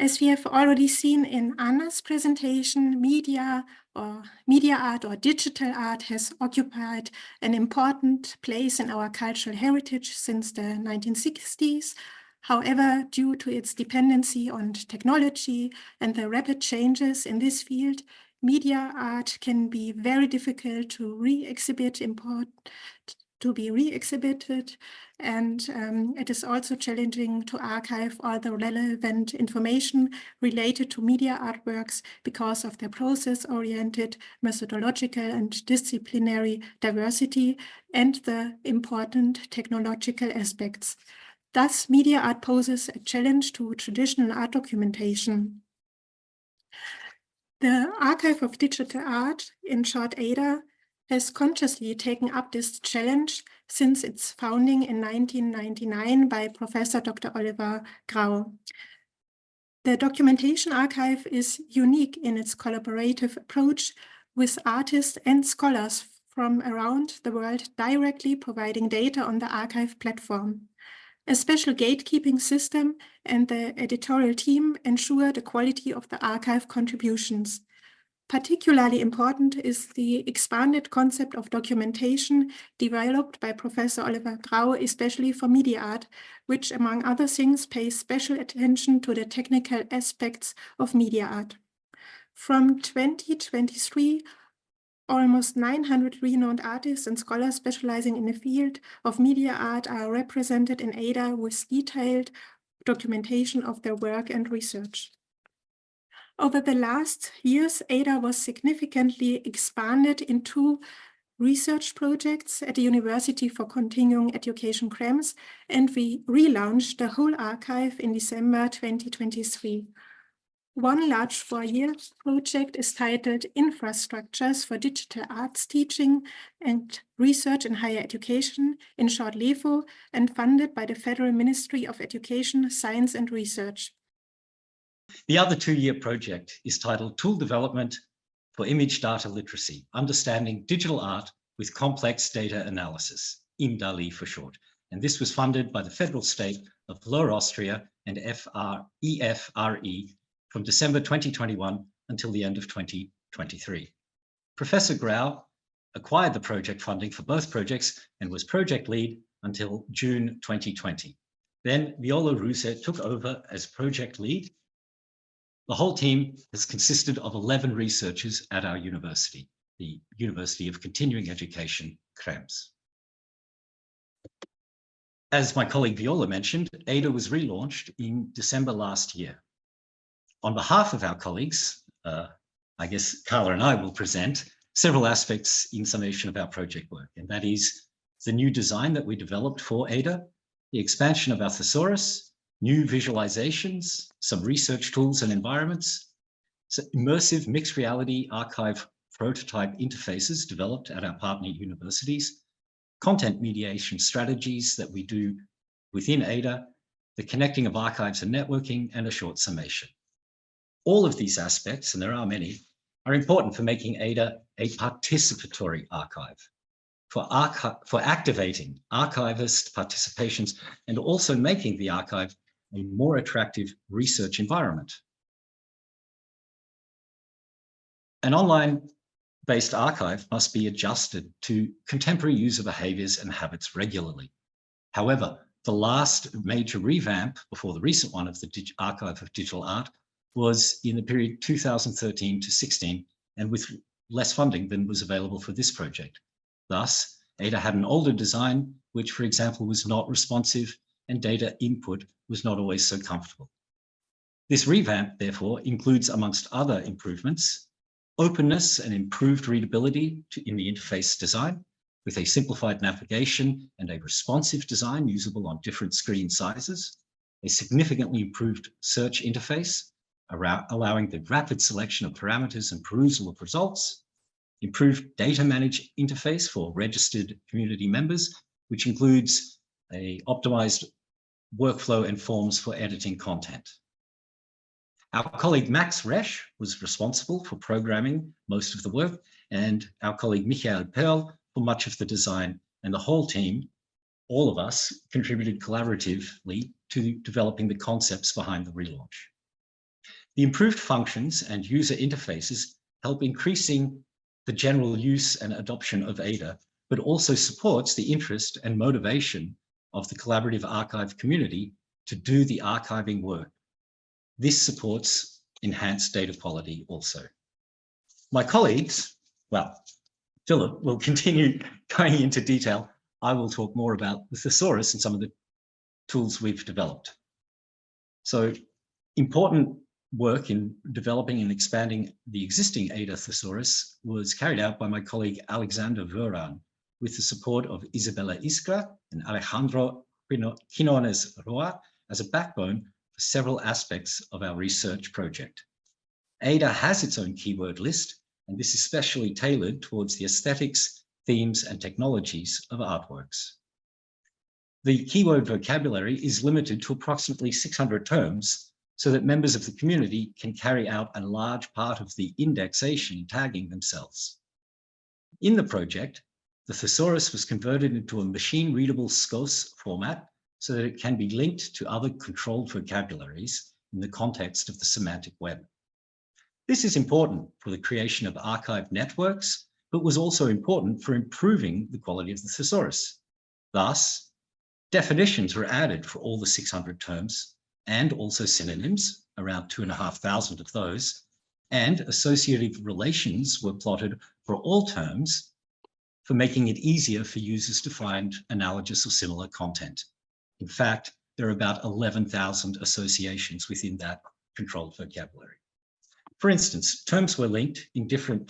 As we have already seen in Anna's presentation, media art or digital art has occupied an important place in our cultural heritage since the 1960s. However, due to its dependency on technology and the rapid changes in this field, media art can be very difficult to re-exhibited, and it is also challenging to archive all the relevant information related to media artworks because of their process-oriented, methodological, and disciplinary diversity and the important technological aspects. Thus, media art poses a challenge to traditional art documentation. The Archive of Digital Art, in short ADA, has consciously taken up this challenge since its founding in 1999 by Professor Dr. Oliver Grau. The documentation archive is unique in its collaborative approach, with artists and scholars from around the world directly providing data on the archive platform. A special gatekeeping system and the editorial team ensure the quality of the archive contributions. Particularly important is the expanded concept of documentation developed by Professor Oliver Grau, especially for media art, which, among other things, pays special attention to the technical aspects of media art. From 2023, almost 900 renowned artists and scholars specializing in the field of media art are represented in ADA with detailed documentation of their work and research. Over the last years, ADA was significantly expanded in 2 research projects at the University for Continuing Education Krems, and we relaunched the whole archive in December 2023. One large 4-year project is titled Infrastructures for Digital Arts Teaching and Research in Higher Education, in short LEFO, and funded by the Federal Ministry of Education, Science and Research. The other 2-year project is titled Tool Development for Image Data Literacy, Understanding Digital Art with Complex Data Analysis, IMDALI for short. And this was funded by the federal state of Lower Austria and EFRE from December 2021 until the end of 2023. Professor Grau acquired the project funding for both projects and was project lead until June 2020. Then Viola Rühse took over as project lead. The whole team has consisted of 11 researchers at our university, the University of Continuing Education, Krems. As my colleague Viola mentioned, ADA was relaunched in December last year. On behalf of our colleagues, I guess Carla and I will present several aspects in summation of our project work, and that is the new design that we developed for ADA, the expansion of our Thesaurus, new visualizations, some research tools and environments, so immersive mixed reality archive prototype interfaces developed at our partner universities, content mediation strategies that we do within ADA, the connecting of archives and networking, and a short summation. All of these aspects, and there are many, are important for making ADA a participatory archive, for activating archivist participations and also making the archive a more attractive research environment. An online-based archive must be adjusted to contemporary user behaviors and habits regularly. However, the last major revamp before the recent one of the Archive of Digital Art was in the period 2013 to 16, and with less funding than was available for this project. Thus, ADA had an older design, which, for example, was not responsive, and data input was not always so comfortable. This revamp, therefore, includes, amongst other improvements, openness and improved readability in the interface design, with a simplified navigation and a responsive design usable on different screen sizes, a significantly improved search interface, allowing the rapid selection of parameters and perusal of results, improved data manage interface for registered community members, which includes an optimized workflow and forms for editing content. Our colleague Max Resch was responsible for programming most of the work, and our colleague Michael Perl for much of the design, and the whole team, all of us, contributed collaboratively to developing the concepts behind the relaunch. The improved functions and user interfaces help increasing the general use and adoption of Ada, but also supports the interest and motivation of the collaborative archive community to do the archiving work. This supports enhanced data quality also. My colleagues, well, Philipp will continue going into detail. I will talk more about the Thesaurus and some of the tools we've developed. So important work in developing and expanding the existing Ada Thesaurus was carried out by my colleague Alexander Veran with the support of Isabella Iskra and Alejandro Quinones Roa as a backbone for several aspects of our research project. Ada has its own keyword list, and this is specially tailored towards the aesthetics, themes, and technologies of artworks. The keyword vocabulary is limited to approximately 600 terms, so that members of the community can carry out a large part of the indexation tagging themselves. In the project, the Thesaurus was converted into a machine-readable SCOS format so that it can be linked to other controlled vocabularies in the context of the semantic web. This is important for the creation of archive networks, but was also important for improving the quality of the Thesaurus. Thus, definitions were added for all the 600 terms, and also synonyms, around 2,500 of those, and associative relations were plotted for all terms for making it easier for users to find analogous or similar content. In fact, there are about 11,000 associations within that controlled vocabulary. For instance, terms were linked in different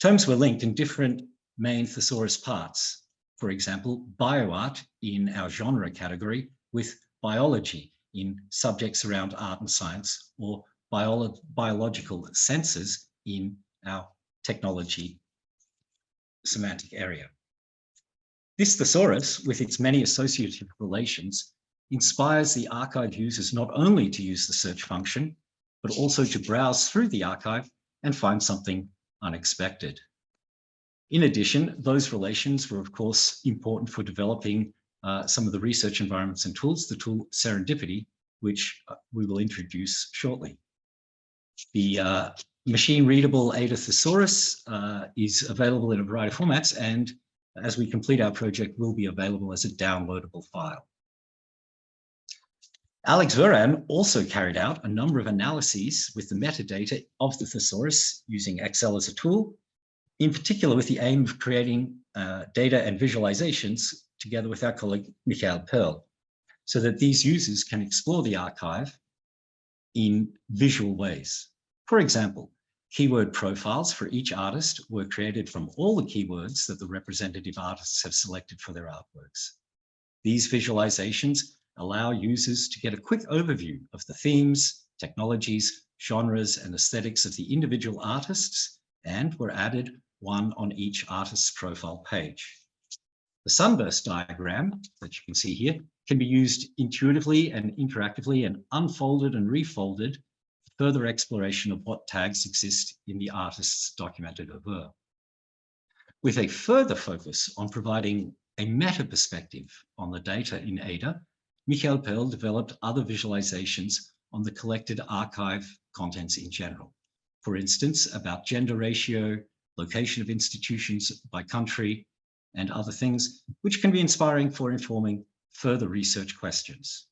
terms were linked in different main thesaurus parts. For example, bioart in our genre category with biology in subjects around art and science, or biological senses in our technology semantic area. This thesaurus, with its many associative relations, inspires the archive users not only to use the search function, but also to browse through the archive and find something unexpected. In addition, those relations were, of course, important for developing some of the research environments and tools, the tool Serendipity, which we will introduce shortly. The machine-readable Ada Thesaurus is available in a variety of formats, and as we complete our project, will be available as a downloadable file. Alex Veran also carried out a number of analyses with the metadata of the Thesaurus using Excel as a tool, in particular with the aim of creating data and visualizations together with our colleague Michael Perl, so that these users can explore the archive in visual ways. For example, keyword profiles for each artist were created from all the keywords that the representative artists have selected for their artworks. These visualizations allow users to get a quick overview of the themes, technologies, genres, and aesthetics of the individual artists, and were added one on each artist's profile page. The sunburst diagram that you can see here can be used intuitively and interactively and unfolded and refolded for further exploration of what tags exist in the artist's documented oeuvre. With a further focus on providing a meta perspective on the data in Ada, Michael Perl developed other visualizations on the collected archive contents in general. For instance, about gender ratio, location of institutions by country, and other things, which can be inspiring for informing further research questions.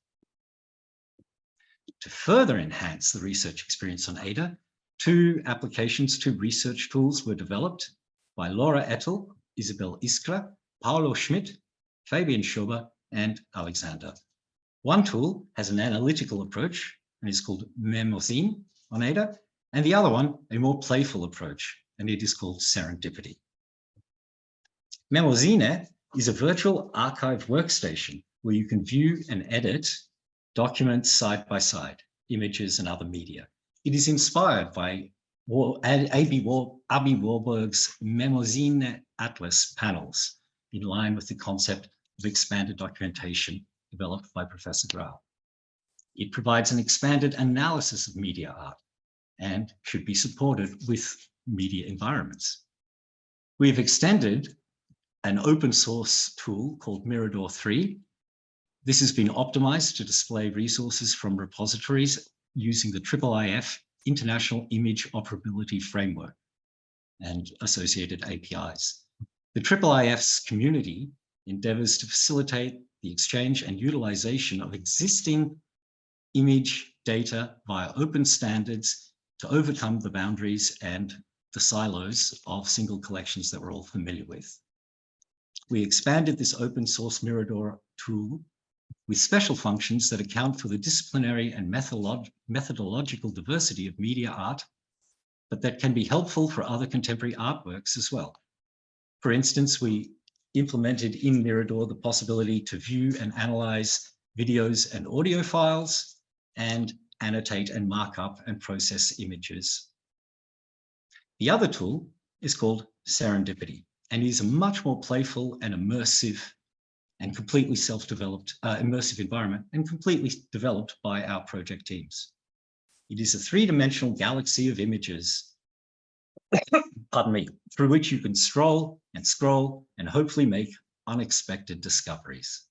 To further enhance the research experience on Ada, two research tools were developed by Laura Ettel, Isabel Iskra, Paolo Schmidt, Fabian Schober, and Alexander. One tool has an analytical approach and is called Mnemosyne on Ada, and the other one, a more playful approach, and it is called Serendipity. Mnemosyne is a virtual archive workstation where you can view and edit documents side by side, images and other media. It is inspired by Aby Warburg's Mnemosyne Atlas panels, in line with the concept of expanded documentation developed by Professor Grau. It provides an expanded analysis of media art and should be supported with media environments. We've extended an open source tool called Mirador 3 This has been optimized to display resources from repositories using the IIIF International Image Operability Framework and associated APIs. The IIIF's community endeavors to facilitate the exchange and utilization of existing image data via open standards to overcome the boundaries and the silos of single collections that we're all familiar with. We expanded this open source Mirador tool with special functions that account for the disciplinary and methodological diversity of media art, but that can be helpful for other contemporary artworks as well. For instance, we implemented in Mirador the possibility to view and analyze videos and audio files and annotate and mark up and process images. The other tool is called Serendipity and is a much more playful and immersive and completely self-developed immersive environment and completely developed by our project teams. It is a three-dimensional galaxy of images, pardon me, through which you can stroll and scroll and hopefully make unexpected discoveries.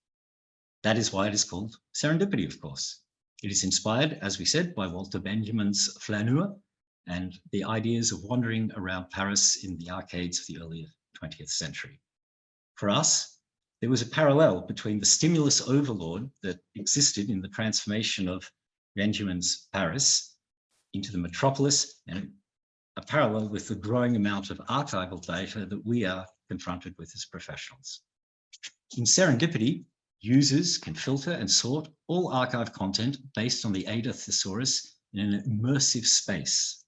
That is why it is called Serendipity, of course. It is inspired, as we said, by Walter Benjamin's Flaneur and the ideas of wandering around Paris in the arcades of the early 20th century. For us, there was a parallel between the stimulus overload that existed in the transformation of Benjamin's Paris into the metropolis, and a parallel with the growing amount of archival data that we are confronted with as professionals. In Serendipity, users can filter and sort all archive content based on the Ada Thesaurus in an immersive space.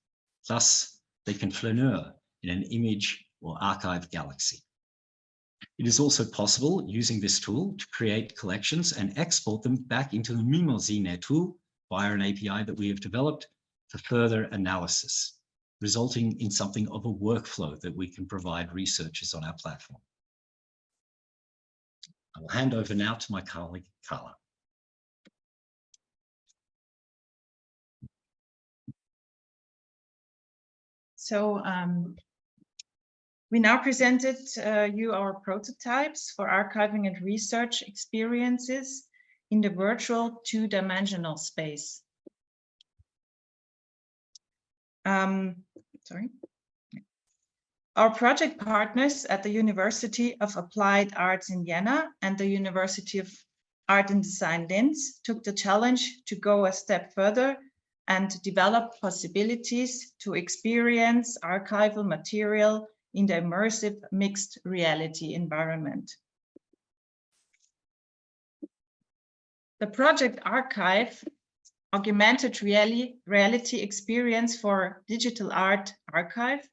Thus, they can flaneur in an image or archive galaxy. It is also possible, using this tool, to create collections and export them back into the Mignonneau tool via an API that we have developed for further analysis, resulting in something of a workflow that we can provide researchers on our platform. I will hand over now to my colleague, Carla. So we now presented you our prototypes for archiving and research experiences in the virtual two-dimensional space. Our project partners at the University of Applied Arts in Vienna and the University of Art and Design Linz took the challenge to go a step further and develop possibilities to experience archival material in the immersive mixed reality environment. The project Archive, augmented reality experience for digital art archive,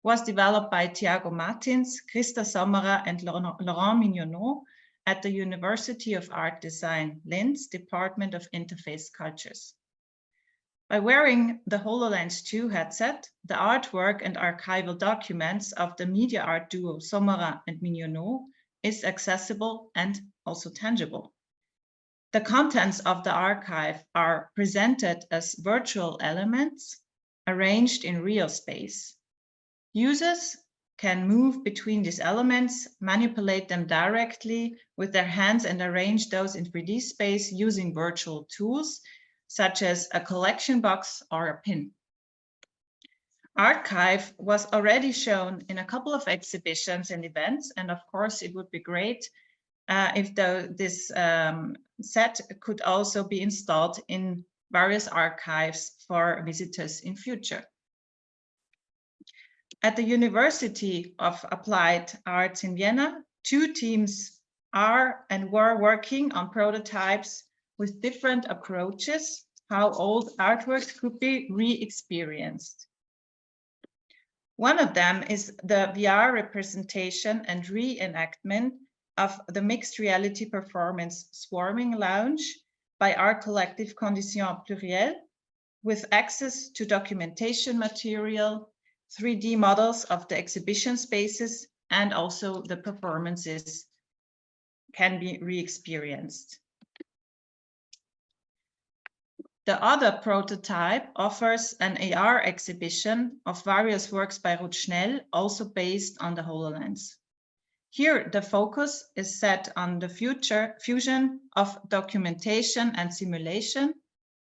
was developed by Thiago Martins, Christa Sommerer, and Laurent Mignonneau at the University of Art Design Linz, Department of Interface Cultures. By wearing the HoloLens 2 headset, the artwork and archival documents of the media art duo Sommerer and Mignonneau is accessible and also tangible. The contents of the archive are presented as virtual elements arranged in real space. Users can move between these elements, manipulate them directly with their hands, and arrange those in 3D space using virtual tools such as a collection box or a pin. Archive was already shown in a couple of exhibitions and events, and of course it would be great if this set could also be installed in various archives for visitors in future. At the University of Applied Arts in Vienna, 2 teams are and were working on prototypes with different approaches, how old artworks could be re-experienced. One of them is the VR representation and reenactment of the mixed reality performance Swarming Lounge by art collective Kondition Pluriel, with access to documentation material, 3D models of the exhibition spaces, and also the performances can be re-experienced. The other prototype offers an AR exhibition of various works by Ruth Schnell, also based on the HoloLens. Here, the focus is set on the fusion of documentation and simulation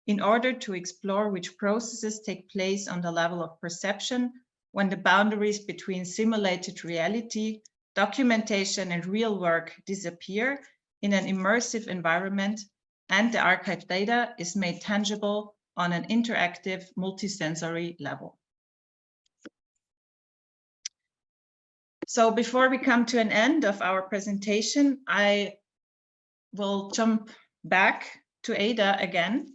in order to explore which processes take place on the level of perception when the boundaries between simulated reality, documentation, and real work disappear in an immersive environment, and the archived data is made tangible on an interactive multisensory level. So before we come to an end of our presentation, I will jump back to Ada again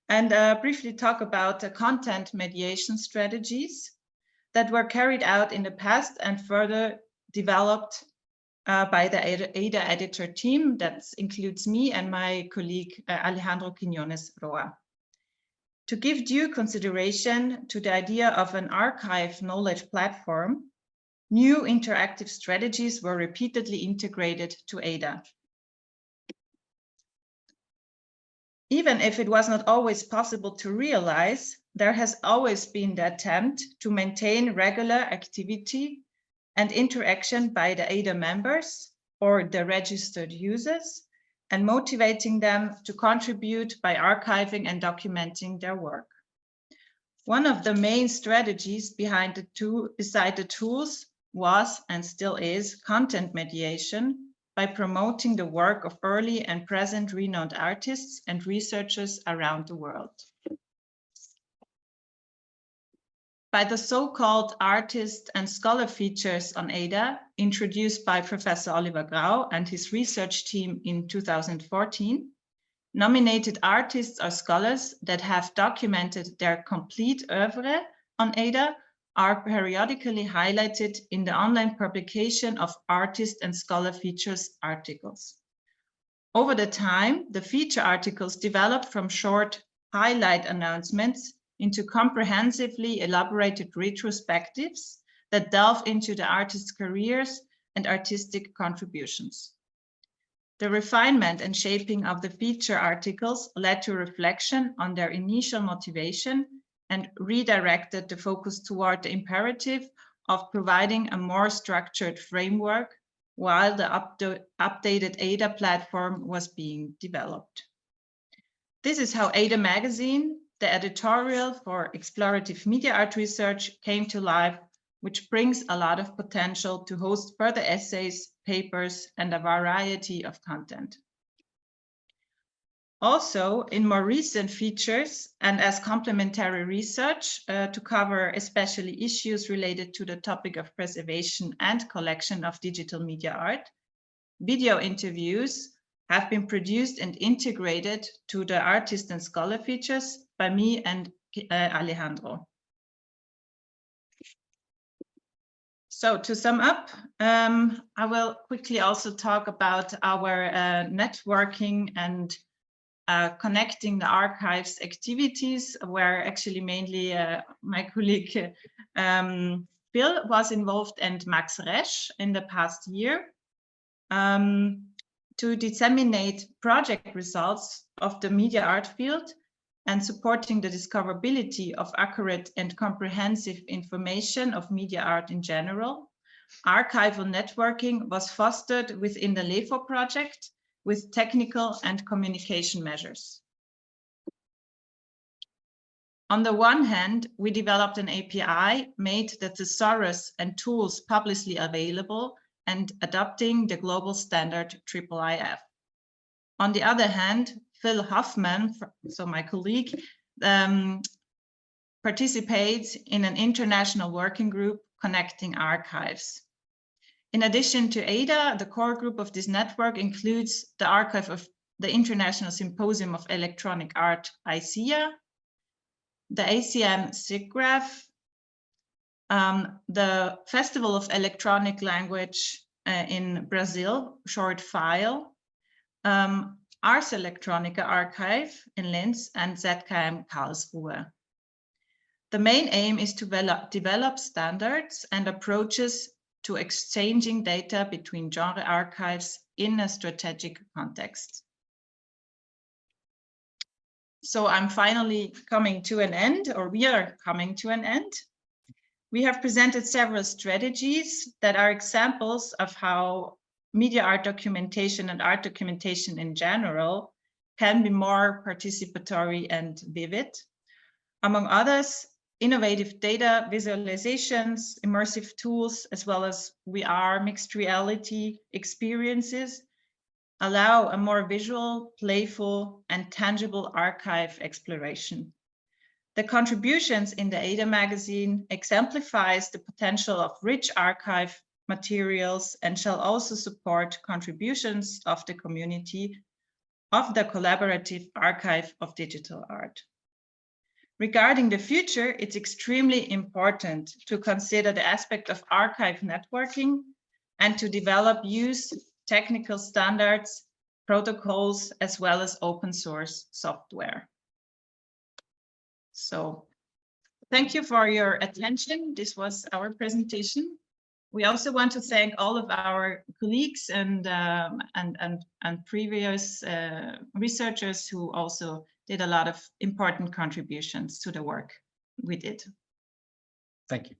and briefly talk about the content mediation strategies that were carried out in the past and further developed by the Ada editor team. That includes me and my colleague Alejandro Quiñones Roa. To give due consideration to the idea of an archive knowledge platform, new interactive strategies were repeatedly integrated to Ada. Even if it was not always possible to realize, there has always been the attempt to maintain regular activity and interaction by the Ada members or the registered users, and motivating them to contribute by archiving and documenting their work. One of the main strategies beside the tools was and still is content mediation by promoting the work of early and present renowned artists and researchers around the world. By the so-called artist and scholar features on Ada, introduced by Professor Oliver Grau and his research team in 2014, nominated artists or scholars that have documented their complete oeuvre on Ada are periodically highlighted in the online publication of artist and scholar features articles. Over the time, the feature articles developed from short highlight announcements into comprehensively elaborated retrospectives that delve into the artists' careers and artistic contributions. The refinement and shaping of the feature articles led to reflection on their initial motivation and redirected the focus toward the imperative of providing a more structured framework while the updated Ada platform was being developed. This is how Ada magazine, the editorial for explorative media art research, came to life, which brings a lot of potential to host further essays, papers, and a variety of content. Also, in more recent features and as complementary research to cover especially issues related to the topic of preservation and collection of digital media art, video interviews have been produced and integrated to the artist and scholar features by me and Alejandro. So to sum up, I will quickly also talk about our networking and connecting the archives activities, where actually mainly my colleague Phil was involved, and Max Resch in the past year, to disseminate project results of the media art field and supporting the discoverability of accurate and comprehensive information of media art in general. Archival networking was fostered within the LEFO project with technical and communication measures. On the one hand, we developed an API, made the Thesaurus and tools publicly available and adopting the global standard IIIF. On the other hand, Phil Hoffmann, so my colleague, participates in an international working group connecting archives. In addition to Ada, the core group of this network includes the archive of the International Symposium of Electronic Art, ICEA, the ACM SIGGRAPH, the Festival of Electronic Language in Brazil, short file, Ars Electronica Archive in Linz, and ZKM Karlsruhe. The main aim is to develop standards and approaches to exchanging data between genre archives in a strategic context. So I'm finally coming to an end, or we are coming to an end. We have presented several strategies that are examples of how media art documentation and art documentation in general can be more participatory and vivid. Among others, innovative data visualizations, immersive tools, as well as VR mixed reality experiences allow a more visual, playful, and tangible archive exploration. The contributions in the Ada magazine exemplifies the potential of rich archive materials and shall also support contributions of the community of the collaborative archive of digital art. Regarding the future, it's extremely important to consider the aspect of archive networking and to develop use technical standards, protocols, as well as open source software. So thank you for your attention. This was our presentation. We also want to thank all of our colleagues and previous researchers who also did a lot of important contributions to the work we did. Thank you.